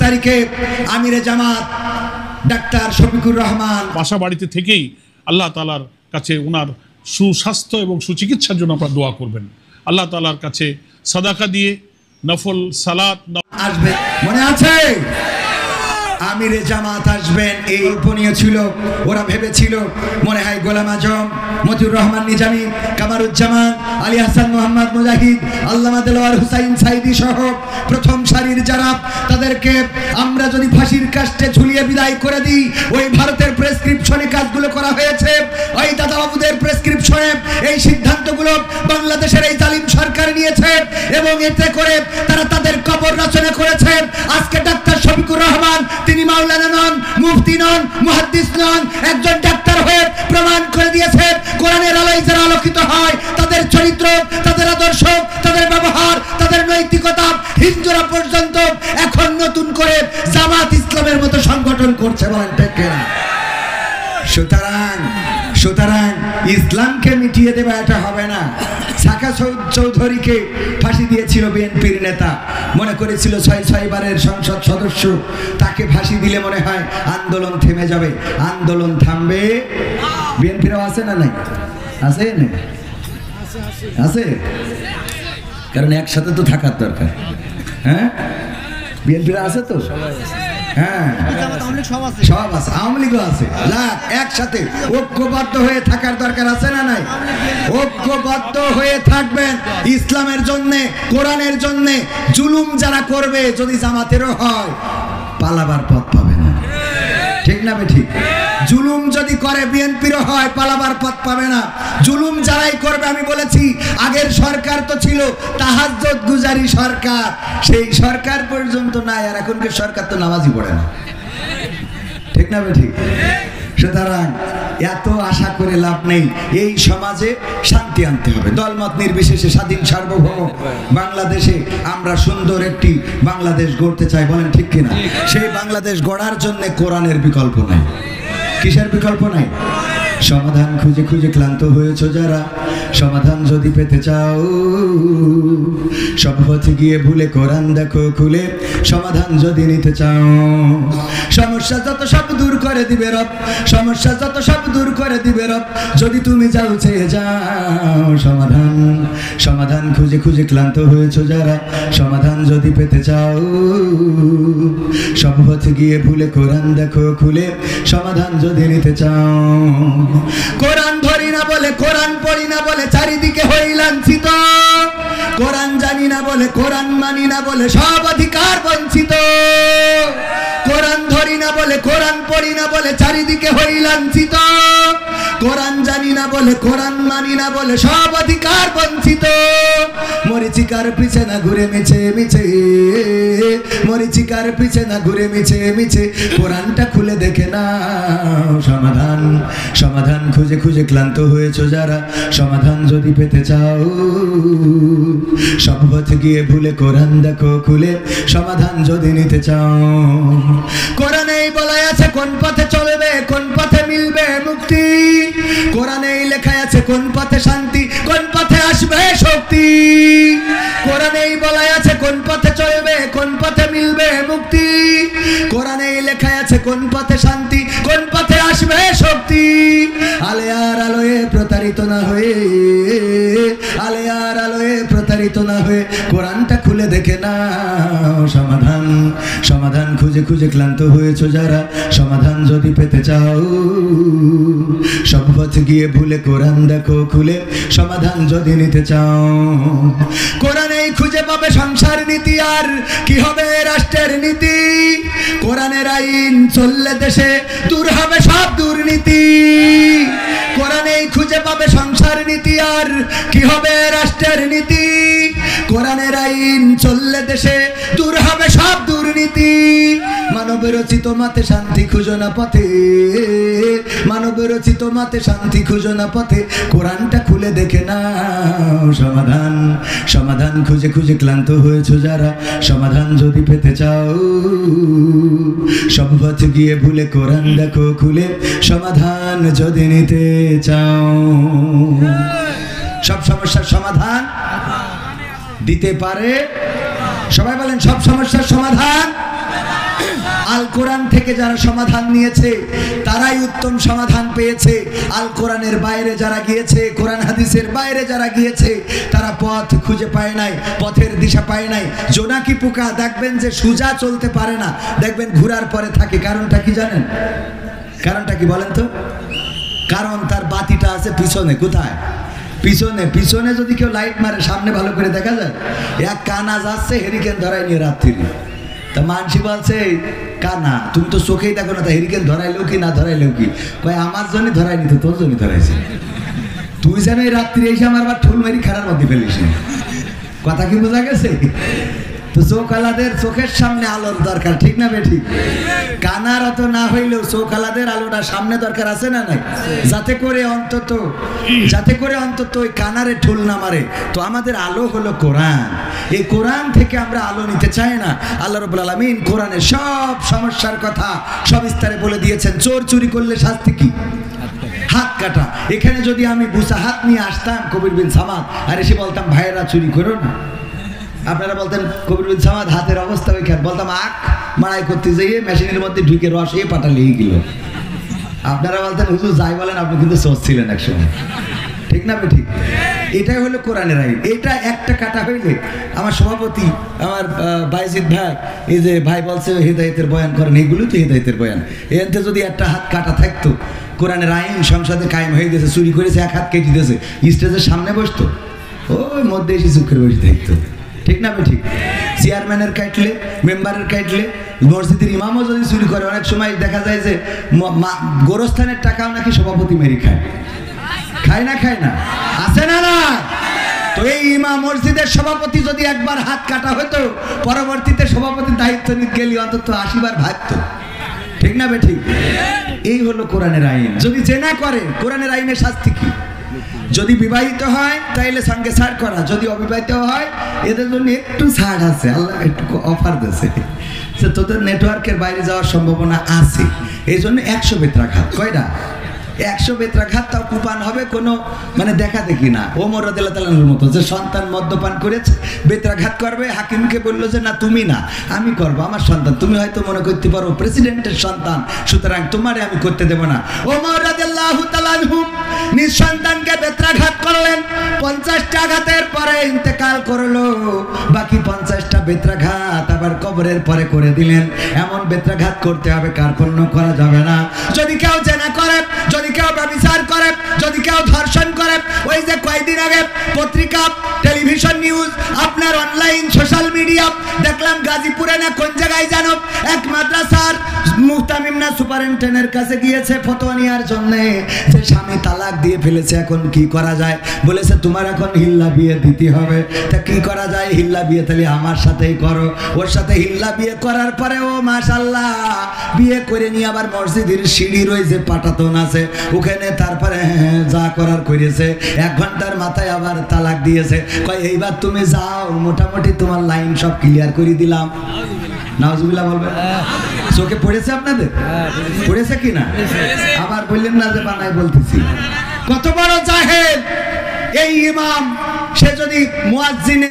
তারিখে আমিরে জামাত ডাক্তার শফিকুর রহমান বাসা বাড়িতে থেকেই আল্লাহ তাআলার কাছে ওনার সুস্বাস্থ্য এবং সুচিকিৎসার জন্য আপনারা দোয়া করবেন। আল্লাহ তাআলার কাছে সাদাকা দিয়ে নফল সালাত আসবে। মনে আছে আমিরে জামাত আসবেন, এই উপনীয় ছিল। ওরা ভেবেছিল মনে হয় গোলাম আজম, মতিউর রহমান নিজামী, কামারুজ্জামান, আলী হাসান মোহাম্মদ মুজাহিদ, আল্লামা দেলোয়ার হুসাইন সাইদি সহ প্রথম সারির যারা, তাদেরকে আমরা যদি ফাঁসির কাস্টে ঝুলিয়ে বিদায় করে দিই, ওই ভারতের প্রেসক্রিপশনে কাজগুলো করা হয়েছে, ওই দাদা বাবুদের প্রেসক্রিপশনে এই সিদ্ধান্তগুলো বাংলাদেশের এই জালিম সরকার নিয়েছে এবং এতে করে তারা তাদের কবর রচনা করেছে। আজকে ডাক্তার শফিকুর রহমান তিনি মাওলানা নন, মুফতি নন, মুহাদ্দিস নন, একজন ডাক্তার হয়ে প্রমাণ করে দিয়েছেন কোরআনের আলোয় যারা আলোকিত হয় তাদের চরিত্র, তাদের আদর্শ, তাদের ব্যবহার, তাদের নৈতিকতা হিন্দুরা পর্যন্ত এখন নতুন করে জামাত ইসলামের মতো সংগঠন করছে। বলেন ঠিক কিনা? সুতরাং ইসলামকে মিটিয়ে দেবে এটা হবে না। সাকা চৌধুরীকে ফাঁসি দিয়েছিল বিএনপির নেতা, মনে করেছিল ৬ বারের সংসদ সদস্য, তাকে ফাঁসি দিলে মনে হয় আন্দোলন থেমে যাবে। আন্দোলন থামবে? বিএনপিরাও আছে না নাই? আছে না? আছে, কারণ একসাথে তো থাকার দরকার। হ্যাঁ, বিএনপিরা আছে তো, হ্যাঁ সব আছে, আওয়ামী লীগও আছে, একসাথে ঐক্যবদ্ধ হয়ে থাকার দরকার আছে না নাই? ঐক্যবদ্ধ হয়ে থাকবেন ইসলামের জন্যে, কোরআনের জন্যে। জুলুম যারা করবে যদি জামাতেরও হয় পালাবার পথ পাবে না, ঠিক না ঠিক? জুলুম যদি করে বিএনপিরও হয় পালাবার পথ পাবে না। জুলুম যারাই করবে, আমি বলেছি আগের সরকার তো ছিল তাহাজ্জুদ গুজারি সরকার, সেই সরকার পর্যন্ত নাই, আর এখনকার সরকার তো নামাজই পড়ে না, ঠিক না ঠিক? সুতরাং এত আশা করে লাভ নেই। এই সমাজে শান্তি আনতে হবে, দলমত নির্বিশেষে স্বাধীন সার্বভৌম বাংলাদেশে আমরা সুন্দর একটি বাংলাদেশ গড়তে চাই। বলেন ঠিক কিনা? সেই বাংলাদেশ গড়ার জন্য কোরআনের বিকল্প নাই। কিসের বিকল্প নাই? সমাধান খুঁজে খুঁজে ক্লান্ত হয়েছো যারা, সমাধান যদি পেতে চাও সব পথে গিয়ে ভুলে কোরআন দেখো খুলে, সমাধান যদি নিতে চাও সমস্যা যত সব দূর করে দিবে রব, সমস্যা যত সব দূর করে দিবে রব, যদি তুমি যাও চেয়ে যাও সমাধান। সমাধান খুঁজে খুঁজে ক্লান্ত হয়েছো যারা, সমাধান যদি পেতে চাও সব পথে গিয়ে ভুলে কোরআন দেখো খুলে, সমাধান যদি নিতে চাও। কোরআন ধরি না বলে, কোরআন পড়ি না বলে চারিদিকে হই লাঞ্ছিত, কোরআন জানি না বলে, কোরআন মানি না বলে সব অধিকার বঞ্চিত। কোরআন ধরি না বলে, কোরআন পড়ি না বলে চারিদিকে হই লাঞ্ছিত, কোরআন জানি না বলে, কোরআন মানি না বলে সব অধিকার বঞ্চিত। মরিচিকার পিছে না ঘুরে মিছে মিছে, মরিচিকার পিছে না ঘুরে মিছে মিছে, কোরআনটা খুলে দেখে না সমাধান। সমাধান খুঁজে খুঁজে ক্লান্ত হয়েছো যারা, সমাধান যদি পেতে চাও সব পথে গিয়ে ভুলে কোরআন দেখো খুলে, সমাধান যদি নিতে চাও। কোরআনেই বলা আছে কোন পথে চলবে, কোন পথে মিলবে মুক্তি, কোরআনেই লেখা আছে কোন পথে শান্তি, কোন পথে আসবে শক্তি। কোরআনেই বলা আছে কোন পথে চলবে, কোন পথে মিলবে মুক্তি, কোরআনেই লেখা আছে কোন পথে শান্তি, কোন পথে আসবে শক্তি। আলে আর আলোয় প্রতারিত না হয়ে, আলে আর আলোয় প্রতারিত না হয়ে কোরআনটা খুলে দেখে না সমাধান। সমাধান খুঁজে খুঁজে ক্লান্ত হয়েছো যারা, সমাধান যদি পেতে চাও সব পথে গিয়ে ভুলে কোরআন দেখো খুলে, সমাধান যদি নিতে চাও। কোরআনেই খুঁজে পাবে সংসার নীতি, আর কি হবে রাষ্ট্রের নীতি, কোরআনের আইন চললে দেশে দূর হবে সব দুর্নীতি। কোরআনেই খুঁজে পাবে সংসার নীতি, আর কি হবে রাষ্ট্রের নীতি, কোরআনের আইন চললে দেশে দূর হবে সব দুর্নীতি। মানবের রচিত মাতে শান্তি খুঁজো না পথে, মানবের রচিত মাতে শান্তি খুঁজো না পথে, কোরআনটা খুলে দেখে না সমাধান। সমাধান খুঁজে খুঁজে ক্লান্ত হয়েছো যারা, সমাধান যদি পেতে চাও সব পথে গিয়ে ভুলে কোরআন দেখো খুলে, সমাধান যদি নিতে চাও। সব সমস্যার সমাধান দিতে পারে, সবাই বলেন সব সমস্যার সমাধান আল কোরআন থেকে যারা সমাধান নিয়েছে তারাই উত্তম সমাধান পেয়েছে। আল কোরআনের বাইরে যারা গিয়েছে, কোরআন হাদিসের বাইরে যারা গিয়েছে, তারা পথ খুঁজে পায় নাই, পথের দিশা পায় নাই। জোনাকি পোকা দেখবেন যে সোজা চলতে পারে না, দেখবেন ঘোরার পরে থাকে। কারণটা কি জানেন? কারণটা কি বলেন তো? কারণ তার বাতিটা আছে পিছনে। কোথায়? পিছনে। পিছনে যদি কেউ লাইট মারে, সামনে ভালো করে দেখা যায়। এক কানা যাচ্ছে হেরিকেন ধরাই নিয়ে রাত্রি, তা মানসি বলছে কানা তুমি তো চোখেই দেখো না, তা হেরিকেন ধরাইলেও কি না ধরাইলেও কি? কয় আমার জন্য ধরাইনি তো, তোর জন্য ধরাইছে। তুই যেন এই রাত্রি এসে আমার আবার ঠুল মেরি খারার মধ্যে ফেলিস। কথা কি বোঝা গেছে? তো চোখ আলাদের চোখের সামনে আলোর দরকার, ঠিক না বেঠিক? কানার অত না হইলেও চোখ আলাদের আলোটা সামনে দরকার, আছে না নাই? যাতে করে অন্তত ওই কানারে ঠুল না মারে। তো আমাদের আলো হলো কোরআন। এই কোরআন থেকে আমরা আলো নিতে চাই না। আল্লাহ রাব্বুল আলামিন কোরআনের সব সমস্যার কথা সবিস্তারে বলে দিয়েছেন। চোর চুরি করলে শাস্তি কি? হাত কাটা। এখানে যদি আমি বুসা হাত নিয়ে আসতাম কবির বিন সামাদ, আর এসে বলতাম ভাইয়েরা চুরি করো না, আপনারা বলতেন কবির বিন সামাদ হাতের অবস্থা ওইখানে, বলতাম আখ মাড়াই করতে যেয়ে মেশিনের মধ্যে ঢুকে রস এ পাটা লেগে গেল। আপনারা বলতেন হুজুর যাই বলেন, আপনি কিন্তু সোচ ছিলেন একসময়, ঠিক না বেঠিক? এটাই হলো কোরআনের আইন। এটা একটা কাটা হইলে আমার সভাপতি আমার বাইজিদ ভাই, এই যে ভাই বলছে হেদায়েতের বয়ান করেন, এগুলো তো হেদায়েতের বয়ান। এতে যদি একটা হাত কাটা থাকতো, কোরআনের আইন সংসদে কায়েম হয়ে গেছে, চুরি করেছে এক হাত কেটে দিয়েছে, স্টেজের সামনে বসতো, ওই মধ্যে এসে চুপ করে বসে থাকতো, ঠিক না বেঠিক? চেয়ারম্যানের কাটলে, মেম্বারের কাটলে, মসজিদের ইমামও যদি চুরি করে, অনেক সময় দেখা যায় যে গোরস্থানের টাকাও নাকি সভাপতি মেরি খায়। খায় না? খায় না? আছে না না? তো এই ইমাম মসজিদের সভাপতি যদি একবার হাত কাটা হতো, পরবর্তীতে সভাপতির দায়িত্ব নিতে গেলে অন্তত 80 বার ভাগতো, ঠিক না বেঠিক? এই হলো কোরআনের আইন। যদি জেনা করে, কোরআনের আইনের শাস্তি কি? যদি বিবাহিত হয় তাইলে সঙ্গে ছাড় করা, যদি অবিবাহিত হয় এদের জন্য একটু ছাড় আছে, আল্লাহ একটু অফার দিয়েছে যে তোদের নেটওয়ার্কের বাইরে যাওয়ার সম্ভাবনা আছে, এই জন্য 100 বেত্রাঘাত। কয়টা? 100 বেত্রাঘাত। তাও কুপান হবে কোনো মানে দেখা দেখি না। ওমর রাদিয়াল্লাহু তাআলার মতো যে সন্তান মদ্যপান করেছে, বেত্রাঘাত করবে, হাকিমকে বললো যে না তুমি না, আমি করবো, আমার সন্তান। তুমি হয়তো মনে করতে পারো প্রেসিডেন্টের সন্তান, সুতরাং তোমারে আমি করতে দেব না। ওমর রাদিয়াল্লাহু তাআলা নিজ সন্তানকে বেত্রাঘাত করলেন। 50টা আঘাতের পরে ইন্তেকাল করলো, বাকি 50টা বেত্রাঘাত আবার কবরের পরে করে দিলেন। এমন বেত্রাঘাত করতে হবে, কার্পণ্য করা যাবে না। যদি কেউ জেনা করে, যদি কেউ ব্যভিচার করে, যদি কেউ ধর্ষণ করে, ওই যে কয়েকদিন আগে পত্রিকা, টেলিভিশন নিউজ, আপনার অনলাইন সোশ্যাল মিডিয়া দেখলাম, গাজীপুরে না কোন জায়গায় জানো, এক মাদ্রাসার মুহতামিম না সুপারিনটেন্ডেন্টের কাছে গিয়েছে ফতোয়া নেওয়ার জন্য যে স্বামী তালাক দিয়ে ফেলেছে, এখন কি করা যায়? বলেছে তোমার এখন হিল্লা বিয়ে দিতে হবে। তা কি করা যায়? হিল্লা বিয়ে তাহলে আমার সাথেই করো। ওর সাথে হিল্লা বিয়ে করার পরে ও মাশাআল্লাহ বিয়ে করে নিয়ে আবার মসজিদের সিঁড়ির ওই যে পাটাতন আছে ওখানে তারপরে যা করার করেছে, 1 ঘন্টার মাথায় আবার তালাক দিয়েছে। কয় এইবার তুমি যাও, মোটামুটি তোমার লাইন সব ক্লিয়ার করে দিলাম। নাউজুবিল্লাহ বলবেন? চোখে পড়েছে আপনাদের? পড়েছে কি না? আবার বললেন না যে বানাই বলতেছি। কত বড় জাহেল এই ইমাম! সে যদি মুয়াজ্জিন